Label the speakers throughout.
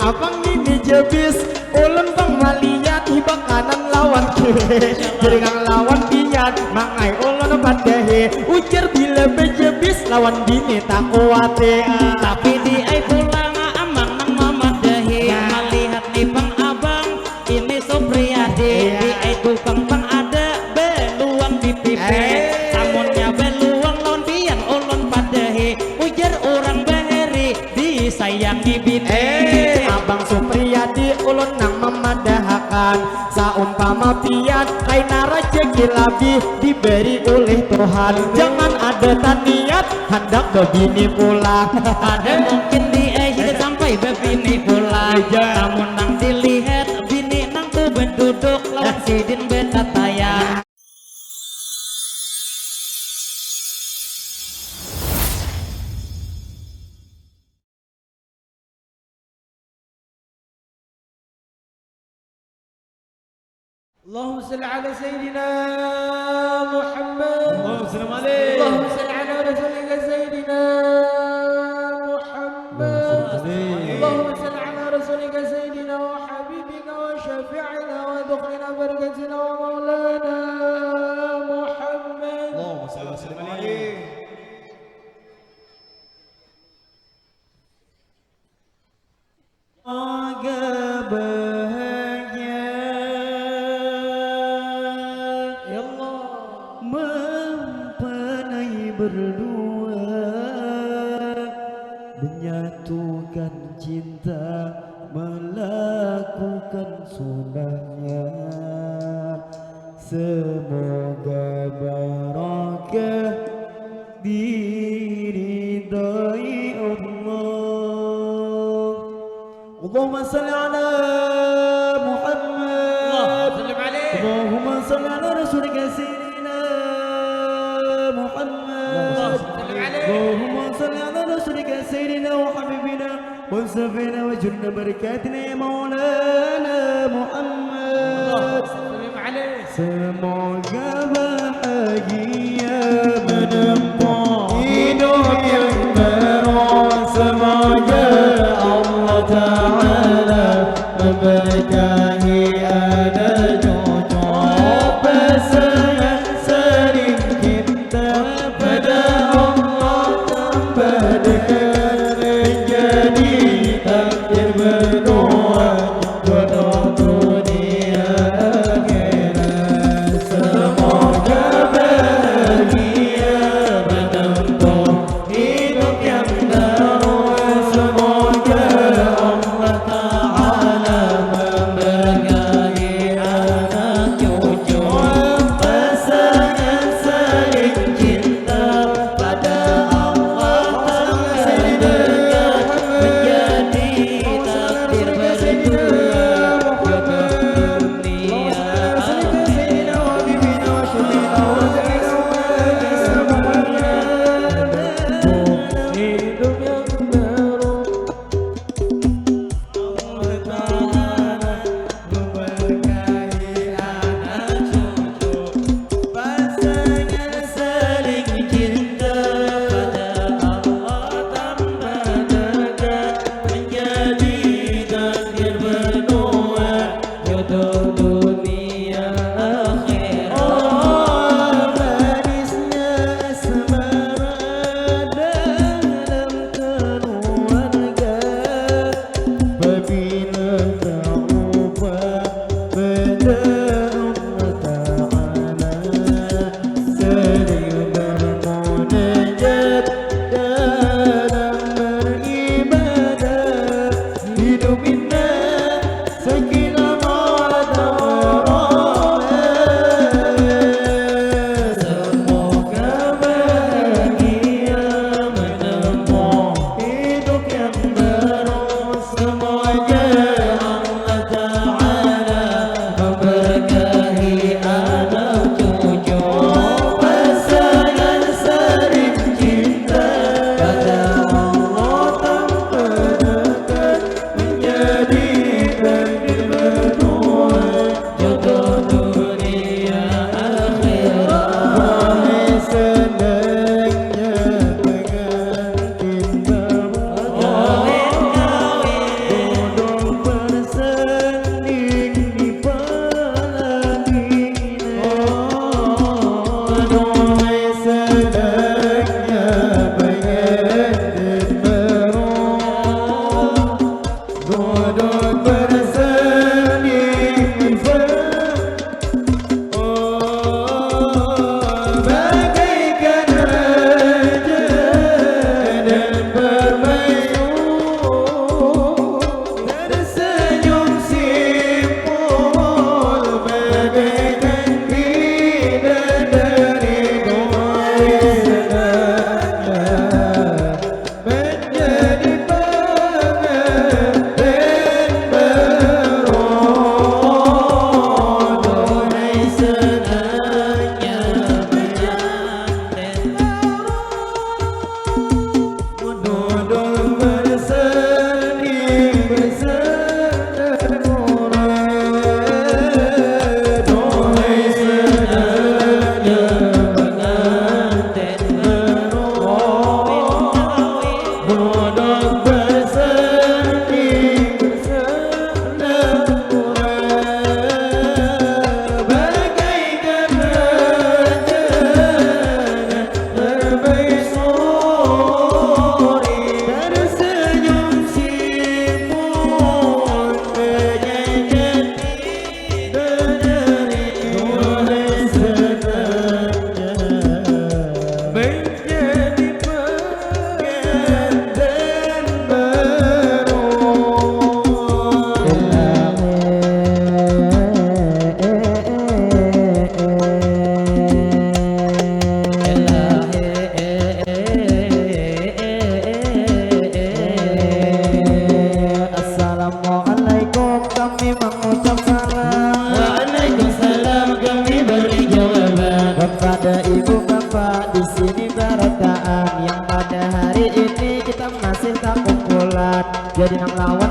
Speaker 1: abang ini jebis ulun bang maliat hibak kanan lawan kiri jeringang lawan pinyat mangai ulun padahe ujar bila bejebis lawan bini tak kuate
Speaker 2: tapi di ai pulang amang nang mamadahi melihat nih bang abang ini Supriyadi di ai tukang bang ada beluang di pipi samunnya beluang lawan pian ulun padahi ujar orang baheri disayangi bini
Speaker 1: abang Supriyadi ulun nang memadahakan saumpama pian kaina rezeki lebih diberi oleh Tuhan jangan ada taniat hendak bebini pulang
Speaker 2: ada mungkin di hidup sampai bebini pulang namun nang dilihat bini nang tu berduduk lawan sidin beta tayang
Speaker 1: اللهم صل على سيدنا محمد
Speaker 3: اللهم صل عليه
Speaker 1: اللهم صل على رسولك سيدنا محمد اللهم صل على رسولك سيدنا وحبيبك وشفيعنا ودخلنا بركتنا ومولانا محمد
Speaker 3: اللهم صل وسلم عليه
Speaker 1: berdua menyatukan cinta melakukan sunnahnya semoga barakah diridai Allah Allahumma salli ala Muhammad Allahumma salli ala rasulika sayyidina Muhammad اللهم صل على رسولك سيدنا وحبيبنا وانصفنا وجلنا بركاتنا يا مولانا محمد semoga bahagia menempuh hidup yang terang semoga Allah Ta'ala memberkahi anak cucu pasangan sering kita pada dekat menjadi takdir berdua jodoh dunia akhirat semoga bahagia menempuh hidup yang terus semoga Allah Ta'ala memberkahi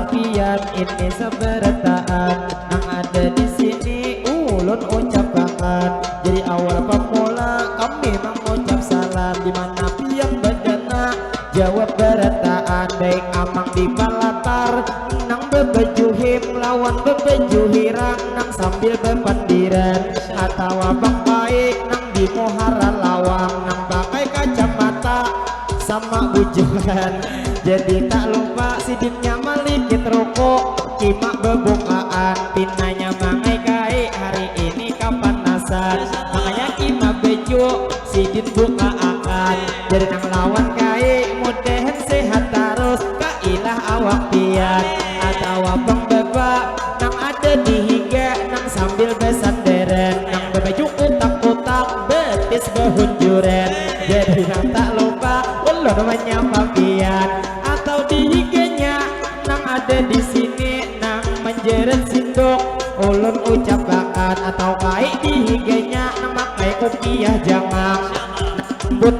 Speaker 1: pian ini seberataan yang ada di sini ulun ucapkan. Jadi awal pemula kami mengucap salam di mana pian badana jawab berataan baik amang di balatar nang bebejuhim lawan bebejuhirang nang sambil bepandiran atau abang baik nang di mohara lawang nang pakai kacamata sama bujuran. Jadi tak lupa sidinnya malikit rokok kimak bebukaan pinanya mangai kai hari ini kapanasan makanya kima bejo sidin buka akan jadi nang lawan kai mudahan sehat terus kailah awak pian atau abang beba nang ada di higa nang sambil besanderen nang berbaju kotak-kotak betis behunjuran. Jadi nang tak lupa ulun menyapa pian atau di higanya nang ada di sini nang menjeret sindok ulun ucap bakat atau kai di higanya nang pakai kopiah jamang but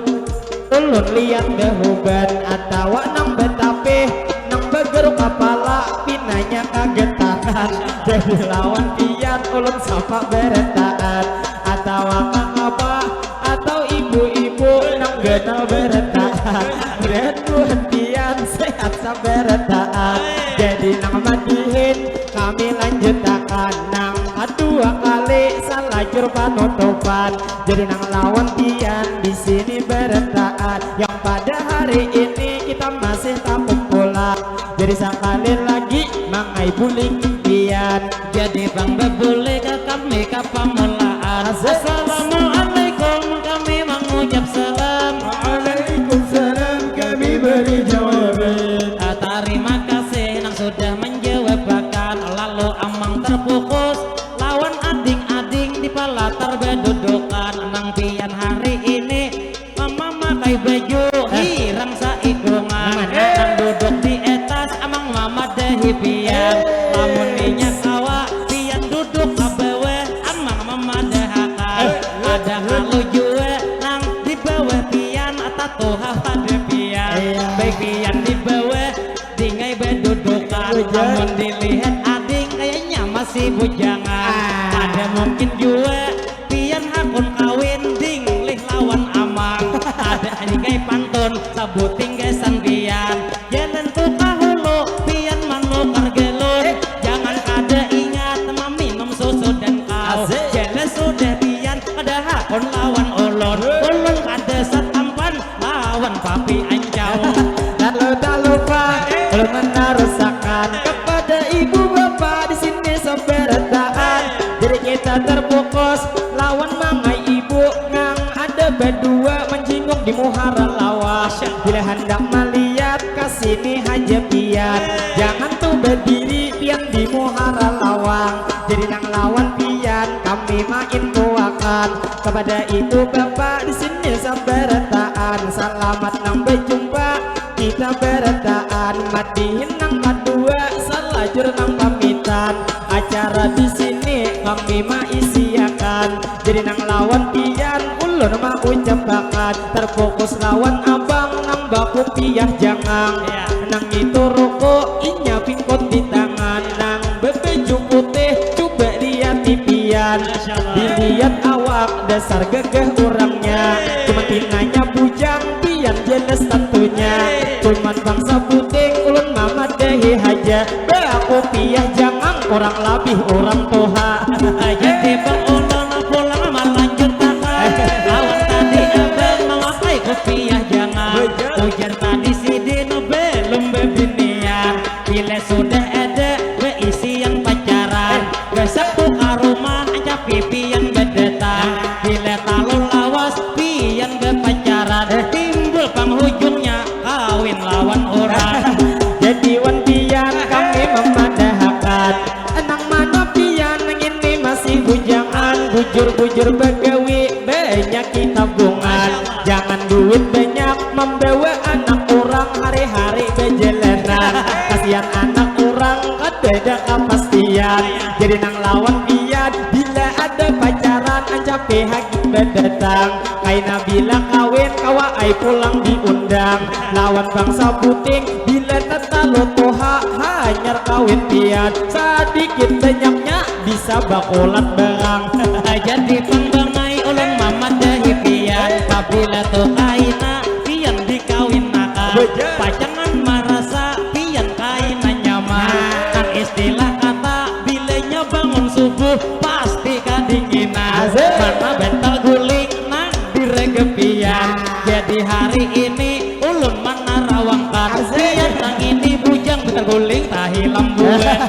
Speaker 1: ulun lihat behuban atau nang betape nang begeruk kepala pinanya kagetakan. Jadi lawan pian ulun sapa beretaan atau apa atau ibu-ibu nang genal beretaan beretuan pian sehat saberetaan. Jadi nang madihin kami lanjutakan nang kedua kali salajur panutupan. Jadi nang lawan pian di sini beretaan yang pada hari ini kita masih takut pula. Jadi sekali lagi mangai bulik pian.
Speaker 2: Jadi bang bebule ke kami ke pamulaan. Assalamualaikum kami mengucap salam.
Speaker 3: Waalaikumsalam kami beri jawaban.
Speaker 2: Terima kasih nang sudah menjawabkan. Lalu amang terfokus lawan ading-ading di palatar bedudukan. Nang pian hari ini mama makai baju hirang saikungan. Nang duduk di atas amang mama dehi pian. Lamun minyak kawa pian duduk abewe amang mama dehakan. Ada halu jue nang di bawah pian atau hafade pian. Baik pian di bawah dingai bedudukan. Namun dilihat ading kayaknya masih bujangan. Ada mungkin juga pian hakun kawin ding lih lawan amang. Ada dingai pantun sabuting gesan pian. Jalan tukah hulu pian manukar gelun. Jangan kada ingat minum susu dan kau. Jalan sudah pian kada hakun lawan ulun. Ulun kada satampan lawan papi ancau.
Speaker 1: Lalu tak lupa ulun menarusakan kepada ibu bapak di sini seberataan. Jadi kita terfokus lawan mangai ibu ngang ada berdua menjinguk di muhara lawas. Bila hendak melihat kasini haja pian jangan tuh berdiri pian di muhara lawang. Jadi nang lawan pian kami main tuakan kepada ibu bapak di sini seberataan. Selamat nang berjumpa kita berataan madihin nang kedua salajur nang pamitan acara di sini kami maisiakan. Jadi nang lawan pian ulun mah ucapakan terfokus lawan abang nang baku piah jangang nang itu rokok inya pingkot di tangan nang bebeju putih coba lihat di pian dilihat awak dasar gagah orangnya cuma tinanya bujang pian jelas tentunya cuman bangsa puting ulun mama dehi haja beaku piah jangan orang labih orang toha.
Speaker 2: Jadi bang ulun pulang melanjut takkan. Lawan tadi abang memakai kopiah jangan. Ujar tadi sidin belum bebinian. Bila sudah ada beisi yang pacaran. Besok tuh ke rumah aja pipian bedetan. Bila talun lawas pian bepacaran. Timbul penghujungnya kawin lawan orang.
Speaker 1: Jadi wan pian kami memadahkan enang mana pian ini masih bujangan bujur-bujur begawi banyak kita bungan jangan duit banyak membawa anak orang hari-hari bejelenan kasihan anak orang ada kepastian. Jadi nang lawan pian bila ada pacaran anjap haki berdatang kaina bila kawin kawa ai pulang diundang lawan bangsa puting bila tata lotoha hanyar akar kawin pian, sedikit banyaknya bisa bakulat barang.
Speaker 2: Jadi pangbangai ulun mama dahi pian, kabila tu kaina pian dikawinakan, pacangan marasa pian kaina nyaman. Kan istilah kata bilanya bangun subuh pasti kadinginan, mana bental guling nang diregepian. Jadi hari ini ulun mana rawangkan, pian nang ini bujang bental guling tahi lembuan.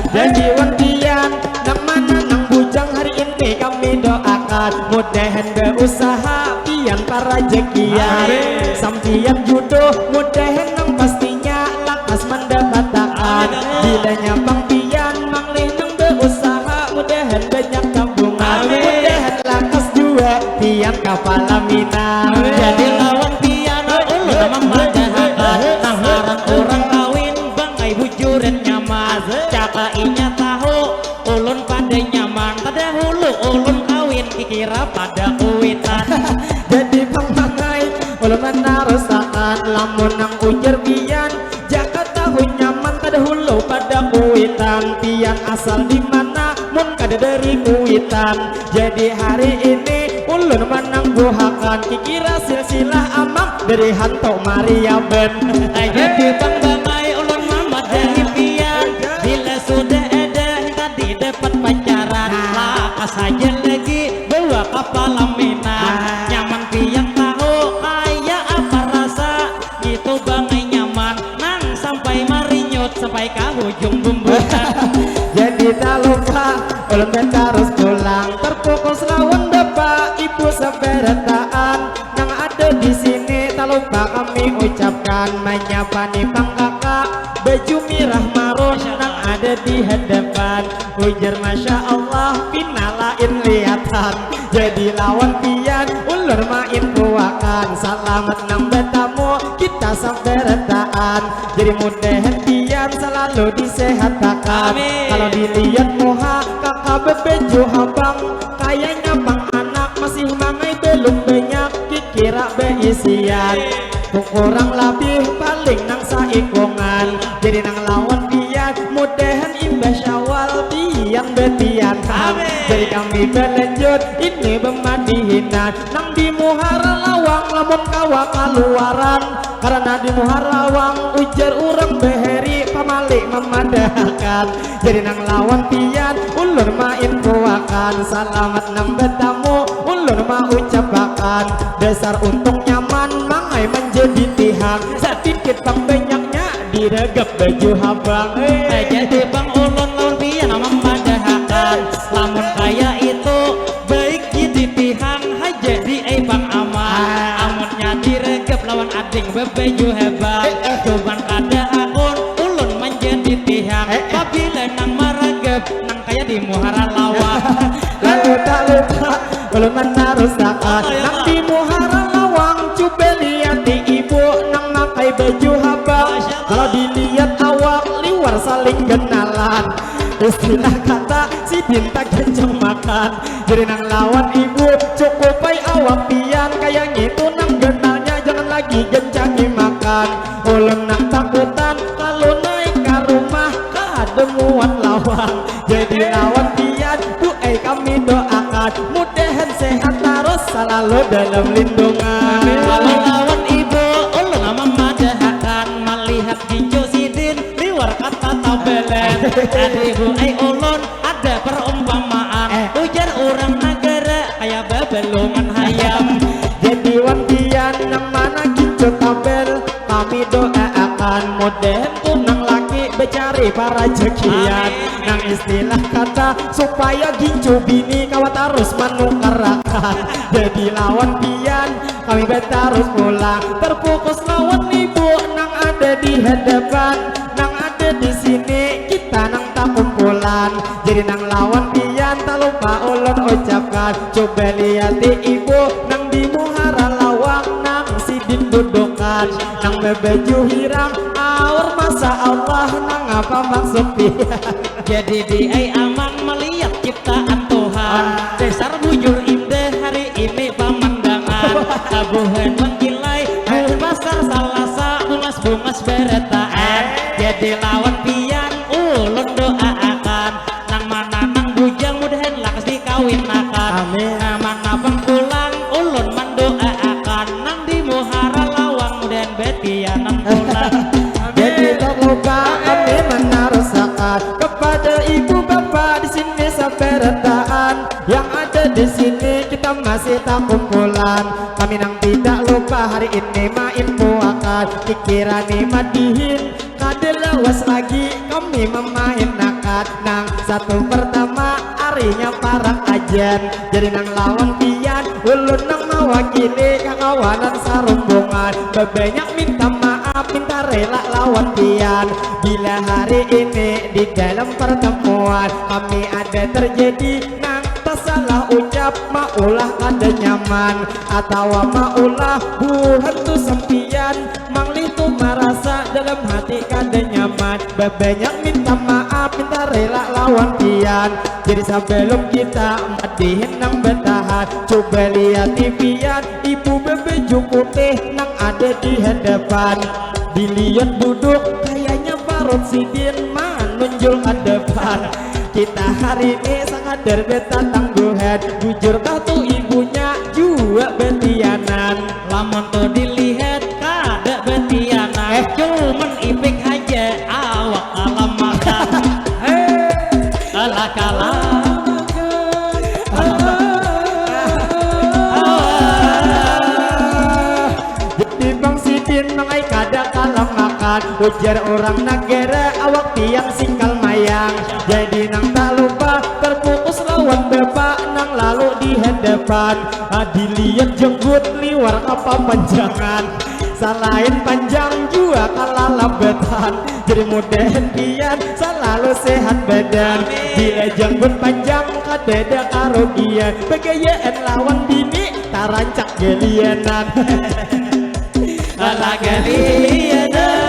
Speaker 1: Jadi wantian nang mana nang bujang hari ini kami doakan, mudahan berusaha pian para jekian, sampian jodoh mudahan nang pastinya lakas mendapatkan. Bilanya pang pian manglih nang berusaha mudahan banyak tabungan, mudahan lakas juga pian kapala minang.
Speaker 2: Jadi lawan pian ulun memadahakan, nang haran orang kawin bangai bujuran nyaman. Caka inya tahu ulun pada nyaman, terdahulu ulun kawin kikira pada kuitan.
Speaker 1: Jadi pangbangai ulun menarusakan, lamun nang ujar pian jaka tahu nyaman terdahulu pada kuitan. Pian asal di mana mun kada dari kuitan. Jadi hari ini ulun menangguhakan, kikira silsilah amang dari hantu Maria Ben.
Speaker 2: Jadi pangbangai ulun mama dari pian, bila sudah ada tadi dapat pacaran, lakas saja lagi bawa kapal laminan. Nyaman pian tahu kayak apa rasa, gitu bangai nyaman nang sampai marinyut sampai ke ujung bumbutan.
Speaker 1: Jadi tak lupa ulun ben terus pulang, terpukul selawan bapak ibu sabarataan nang ada di sini. Tak lupa kami ucapkan menyapa nih pang kakak baju merah marun nang ada di hadapan. Ujar masya Allah pinalain lihatan, jadi lawan pian ulur main puakan. Selamat nang bertamu kita sabarataan, jadi mudahan pian selalu disehatakan. Kalau dilihat muha kakak bebeju habang, kayaknya bang anak masih mangai belum banyak dikira beisian. Kurang lebih paling nang saikungan, jadi nang lawan pian mudahan imbah syawal pian betiatan. Jadi kami berlanjut ini bemadihinan nang di muhara lawang lamun kawa kaluaran, karena di muhara lawang ujar urang beheri pamalik memadahkan. Jadi nang lawan pian ulur main puakan, selamat nang bertamu ulur ma ucapakan. Dasar untung nyaman mangai menjadi tihang, sedikit pang banyaknya diregap baju habang.
Speaker 2: Jadi bang ulun lawan pian memadahakan, lamun kaya itu baik jadi tihang jadi bang aman. Amunnya diregap lawan ading bebeju hebat, cuman kada akun ulun menjadi tihang, apabila nang maregap nang kaya di muhara lawang.
Speaker 1: Lalu tak lupa ulun menarusakan nang di muhara lawang, coba lihat di ibu nang makai baju habang. Kalau dilihat awak liwar saling kenalan, istilah kata si dinta kenceng makan. Jadi nang lawan ibu cukup baik awak pian, kayak gitu nang genalnya jangan lagi gencangi makan. Ulun nang takutan kalau naik ke rumah kada muat lawang. Jadi lawan pian doa kami doakan, mudahan sehat terus selalu dalam lindungan.
Speaker 2: Kalau lawan ibu ulun memadahakan, melihat ginjo sidin liwar kata tabelan. Adiku ulun ada perumpamaan, ujar orang negara kayak babelungan hayam.
Speaker 1: Jadi wantian nang mana ginjo tabel kami doakan, mudahan tunang laki becari para jekian. Nang istilah kata supaya ginjo bini kawat harus menukarakan. Jadi lawan pian kami betarus pulang, terfokus lawan ibu nang ada di hadapan, nang ada di sini kita nang tak kumpulan. Jadi nang lawan pian tak lupa ulun ucapkan, coba lihat di ibu nang di muhara lawang nang sidin dudukan, nang bebeju hiram aur masa Allah nang apa maksud pian.
Speaker 2: Jadi di aman melihat ciptaan Tuhan, dasar bujur indah hari ini pemandangan. Tabuhan mengkilai pasar salasa bungas-bungas beretaan. Jadi lawan pian
Speaker 1: saberetaan yang ada di sini kita masih tak kumpulan. Kami nang tidak lupa hari ini main puakan pikiran madihin kade lawas lagi kami memain nakat nang satu pertama harinya parang ajan jadi nang lawan pian ulun nang mewakili kakawanan sarumbungan bebanyak minta maaf minta rela lawan pian bila hari ini di dalam pertemuan kami ada terjadi nang tak salah ucap maulah ada nyaman atau maulah buhan tu sempian manglih tu merasa dalam hati kada nyaman bebanyak minta maaf minta rela lawan pian jadi sebelum kita madihin nang bertahan coba lihat tipian ibu bebe putih nang ada di hadapan dilihat duduk kayaknya Parut Sidin menunjuk ke depan kita hari ini sangat berbeda tangguhan jujur kau tuh ibunya juga betianan
Speaker 2: Lamun tuh dilihat kada betianan cuman ipik aja awak kalah makan kalah
Speaker 1: jadi Bang Sidin mengai kada kalah makan ujar orang negara awak tiang singkal mayang jadi nang tak lupa terputus lawan bapak nang lalu di hadapan dilihat jenggut liwar apa panjangan selain panjang juga kalah lambatan jadi mudahan pian selalu sehat badan bila jenggut panjang kadeda karogian begayaan lawan bini tarancak gelianan
Speaker 2: kalah gelianan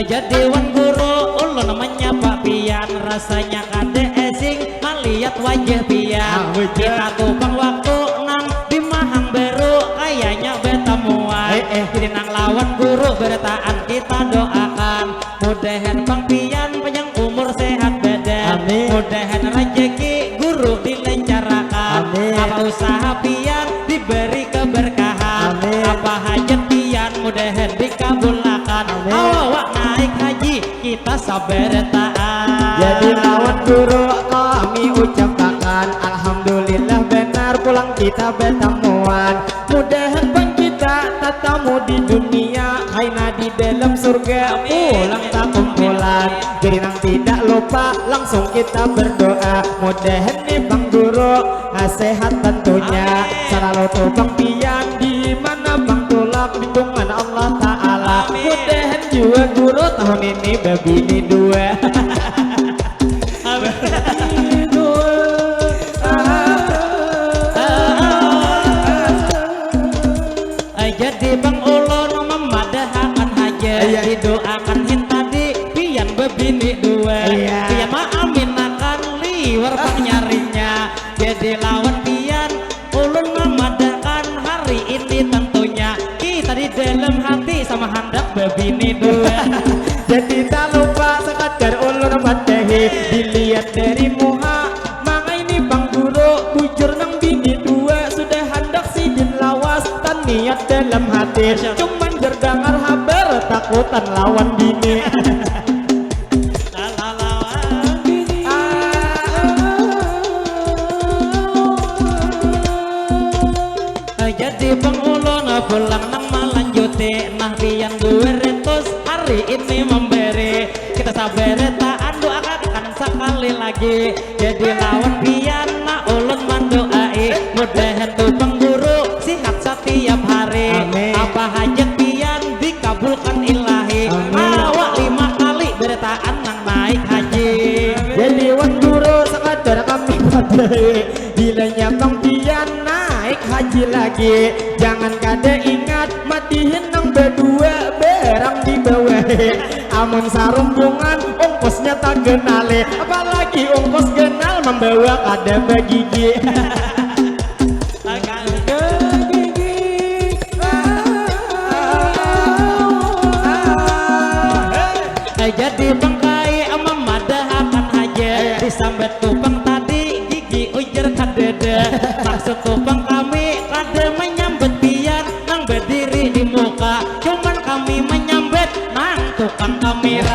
Speaker 2: jadi wan guru ulun namanya Pak Pian rasanya kade esing melihat wajah pian kita tukang waktu nang di Mahang Baru kayaknya betemuan jadi nang lawan guru bertaan kita doakan mudahan Bang Pian panjang umur sehat badan mudahan rezeki guru dilancarkan apa usaha pian diberi keberkahan apa hajat pian mudahan dikabulkan awak naik haji kita sabar taat
Speaker 1: jadi lawan guru kami ucapkan alhamdulillah benar pulang kita bertemuan mudahan bang kita tatamu di dunia haina di dalam surga pulang tak kumpulan jadi nang tidak lupa langsung kita berdoa mudahan nih bang guru sehat tentunya selalu tuh bang pian di mana bang tulak lindungan Allah Ta'ala mudahan juga guru tahun ini babini dua
Speaker 2: jadi Bang Ulun memadahakan haja didoakan hin tadi pian bebini dua pian maaminakan liwar bang nyarinya jadi lawan pian ulun memadahkan hari ini tentunya kita di dalam hati sama hendak bebini dua
Speaker 1: jadi tak lupa sekadar ulun madahi dilihat dari muha maka ini bang guru bujur nang bini dua sudah hendak sidin lawas tan niat dalam hati cuman berdengar habar takutan lawan bini
Speaker 2: jadi Bang Ulun pulang nang melanjuti nah pian 200 hari ini memberi kita sabar taan doakan sekali lagi jadi lawan pian nah ulun mendoai mudahan tuh Bang Guru sehat setiap hari apa hajat pian dikabulkan ilahi awak 5 kali bertaan nang naik haji
Speaker 1: jadi wan guru sekadar kami madahi bilanya bang pian naik haji lagi jangan kada ingat matihin nang berdua berang di bawah amun sarumbungan ongkosnya tak kenali apalagi ongkos kenal membawa kada bagigi
Speaker 2: jadi bangkai memadahakan haja disambet tupang tadi gigi ujar kadeda maksud tupang kami kada menyambet pian nang berdiri di muka cuman kami menyambet nang tukang kamera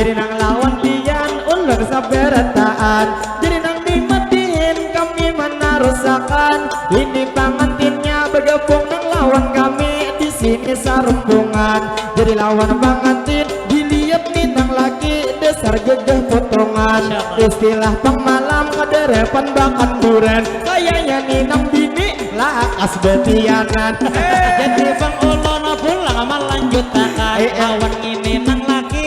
Speaker 1: jadi nang lawan pian ulun saberataan, jadi nang dimatihin kami menarusakan. Ini pengantinnya bergabung nang lawan kami di sini sarumpungan. Jadi lawan pengantin dilihat minang lagi dasar gegah potongan. Istilah pengmalam kaderepan bahkan duren, kayaknya ninang bini lakas betianan.
Speaker 2: Jadi bang ulun pulang melanjut takan lawan ini nang laki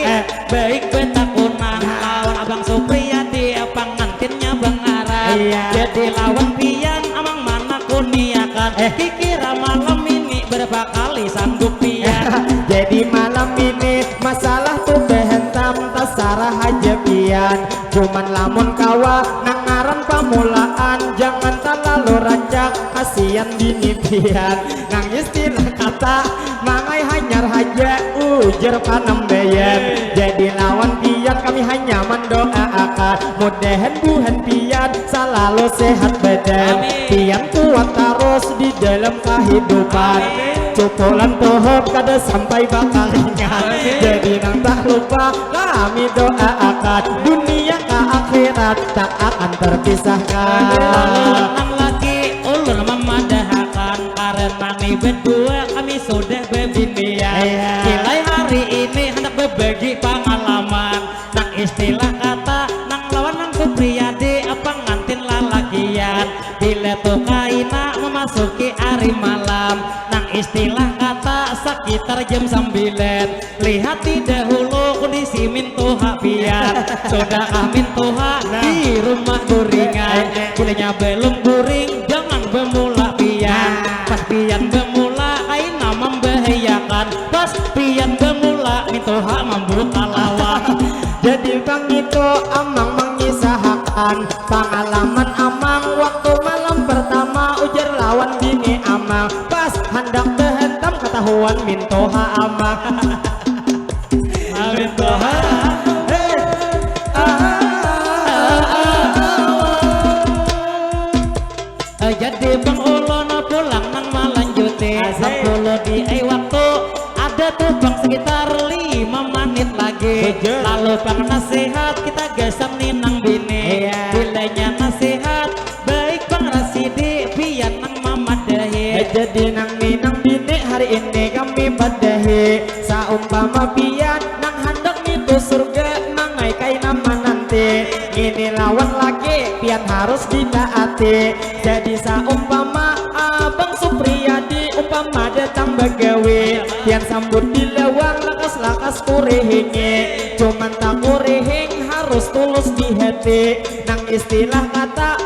Speaker 2: baik betakunan lawan abang Supriyadi pengantinnya bang Arab. Jadi lawan pian amang mana kuniakan kikira malam ini berapa kali sanggup pian.
Speaker 1: Jadi malam ini masalah tuh behentam tasarah aja pian, cuman lamun kawa nangaran pamulaan jangan terlalu rancak kasihan bini pian. Nang istilah kata mangai hanyar haja ujar panam bayan. Jadi lawan pian kami hanya mendoakan mudahan buhan pian selalu sehat badan, pian kuat terus di dalam kehidupan. Cukulan pohon kada sampai bakal ingat. Jadi nang tak lupa kami doakan dunia ke akhirat tak akan terpisahkan.
Speaker 2: Nang laki ulun memadahakan karena nih berdua kami sudah bebinian. Nilai hari ini hendak berbagi pengalaman. Nang istilah kata nang lawan nang Supriyadi pengantin lalakian. Bila tuh kaina memasuki hari malam, nang istilah kata sekitar jam 9. Lihat tidak dahulu kondisi mintuha pian. Sudahkah mintuha di rumah guringan? Bilanya belum guring jangan bermula pian. Pas pian bermula kaina membahayakan. Pas pian bermula mintuha membuka lawan.
Speaker 1: Jadi bang itu amang mengisahkan pengalaman amang waktu malam pertama ujar lawan bini amang. Pas hendak behentam ketahuan mintoha amang.
Speaker 2: Mintuha jadi bang ulun pulang nang melanjuti 10 di waktu ada tuh bang sekitar 5 menit lagi. Lalu bang nasihat kita gesam ninang bini. Bilanya nasihat baik bang Rasidi pian nang mamadahi.
Speaker 1: Jadi nang minang bini hari ini kami badahi saumpama pian nang hendak itu surga mangai kai nama nanti. Ini lawan lagi pian harus ditaati. Jadi saumpama abang Supriyadi umpama datang begawe pian sambut di lawang lakas-lakas kurehinge. Cuman tak kurehing harus tulus di hati. Nang istilah kata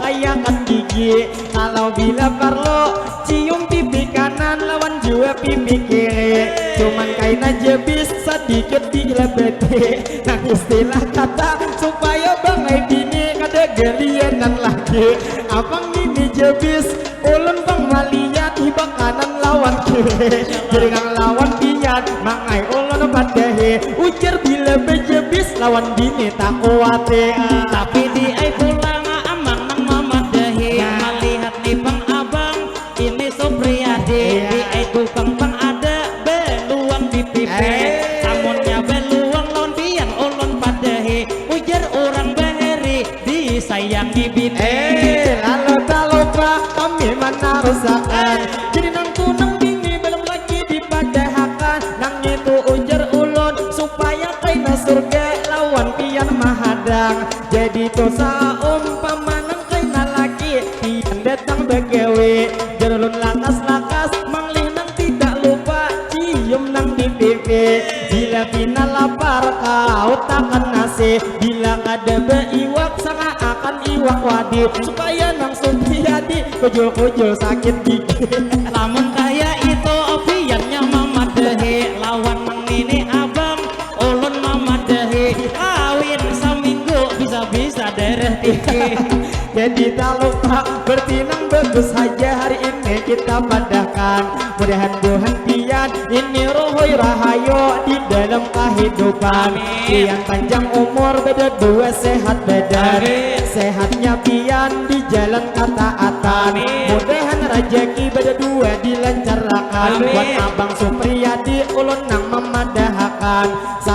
Speaker 1: kayakan gigi. Kalau bila perlu cium pipi kanan lawan juga pipi kiri. Cuman kaina jebis sedikit dilebeti. Nang istilah kata supaya bangai bini kada gelianan lagi. Abang ini jebis ulun bang maliat hibak kanan lawan kiri. Jadi nang lawan pian mangai ulun padahe ujar bila bejebis lawan bini tak kuate.
Speaker 2: Tapi di pulang amang nang mamadahi melihat nih bang abang ini Supriyadi di tukang bang ada beluang di pipi. Samunnya beluang lawan pian ulun padahi ujar orang baheri disayangi bini.
Speaker 1: Lalu tak lupa kami menarusakan. Jadi nang tunang bini belum lagi dipadahakan. Nang itu ujar ulun supaya kaina surga lawan pian mahadang. Jadi dosa umpama nang kaina lagi pian datang begawe. Jerulun lakas-lakas manglih nang tidak lupa cium nang di pipi. Bila pina lapar kau takkan nasi. Bila kada beiwak sanga akan iwak wadi. Supaya nang Supriyadi kujul-kujul sakit gigi.
Speaker 2: Lamun kaya itu piannya mamadahi lawan nang ini abang ulun mamadahi kawin seminggu bisa-bisa darah tinggi.
Speaker 1: Jadi tak lupa bertinang bagus saja hari ini kita padahkan. Mudahan Tuhan pian ini rohoi rahayu di dalam kehidupan. Pian panjang umur beda dua sehat badan. Sehatnya pian di jalan ketaatan. Mudahan rejeki beda dua dilancarkan. Buat abang Supriyadi ulun nang memadahakan.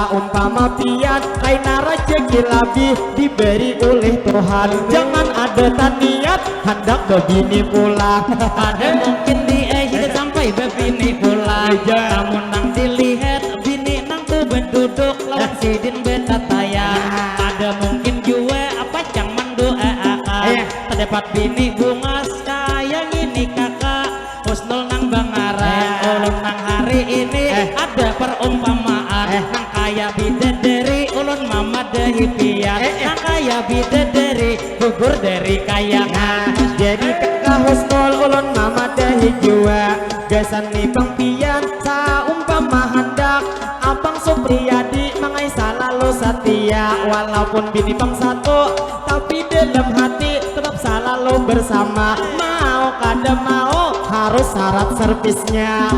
Speaker 1: Saumpama pian laina rezeki lebih diberi oleh Tuhan. Jangan ada taniat hendak bebini pula.
Speaker 2: Ada mungkin di hidup sampai bebini pula. Namun nang dilihat bini nang tuh berduduk lawan sidin betataya. Ada mungkin juga apa cang mandu akan terdapat bini bungas sayang ini kakak husnul nang bangaran. Ulun nang hari ini ada perumpamaan nang kaya bidadari ulun mama dehi pian. Nang kaya bidadari gugur dari kayangan.
Speaker 1: Jadi kakak husnul ulun mama dahi jua gasan ni bang pian saumpama hendak abang Supriyadi mangai selalu setia. Walaupun bini bang satu tapi dalam hati tetap selalu bersama. Mau kada mau harus syarat servisnya.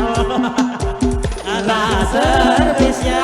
Speaker 2: Ada servisnya.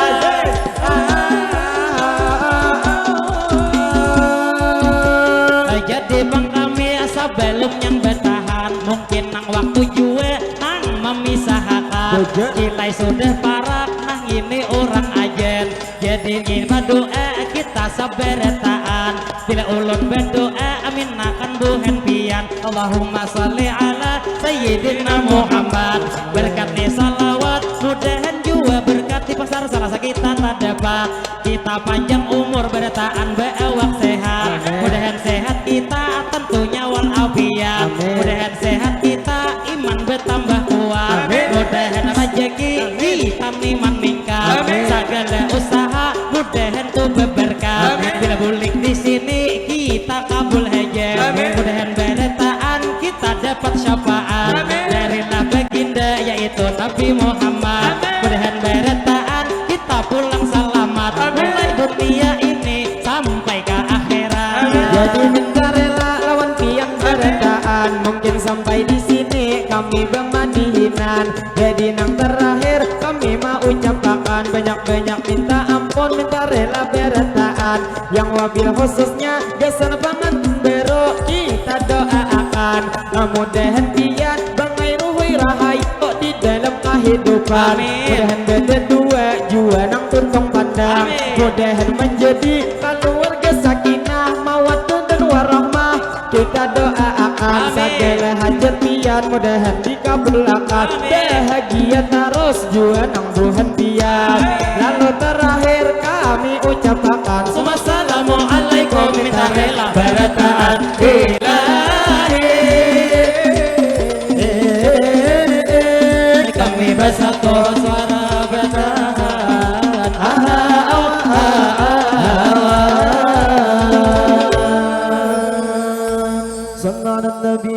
Speaker 2: Jadi bang kami asa belum yang bertahan. Mungkin nang waktu jua nang memisahkan. Kilai sudah parak nang ini orang ajen. Jadi ingin berdoa kita saberetaan. Bila ulun berdoa amin akan buhen pian. Allahumma salli ala Sayyidina Muhammad. Berkatnya salawat mudahan jua berkati pasar salah kita tak dapat. Kita panjang umur bertahan beawak sehat. Mudahan sehat kita tentunya walafiat. Mudahan sehat kita iman bertambah kuat. Mudahan rezeki kita iman meningkat. Segala usaha mudahan tuh berberkat. Bila bulik di sini kita kabul haja. Mudahan bertahan kita dapat syafaat dari baginda yaitu Nabi Muhammad. Mudahan bertahan kita pulang selamat mulai dunia ini sampai ke akhirat.
Speaker 1: Jadi minta rela lawan pian beretaan. Mungkin sampai di sini kami bermadihinan. Jadi nang terakhir kami mau ucapkan banyak-banyak minta ampun, minta rela beretaan. Yang wabil khususnya gasan pangantin bero kita doakan. Mudahan pian bangai ruhui rahai kok di dalam kehidupan. Mudahan beda dua jua nang tuntung pandang. Mudahan menjadi keluarga sakinah mawaddah dan warahmah. Kita doakan segala hajat pian mudahan dikabulkan. Bahagia terus jua nang buhan pian. Lalu terakhir kami ucapkan
Speaker 2: Assalamualaikum minta rela beretaan ilahi. Kami bersatu suara bertahan.
Speaker 1: Sallallahu Nabi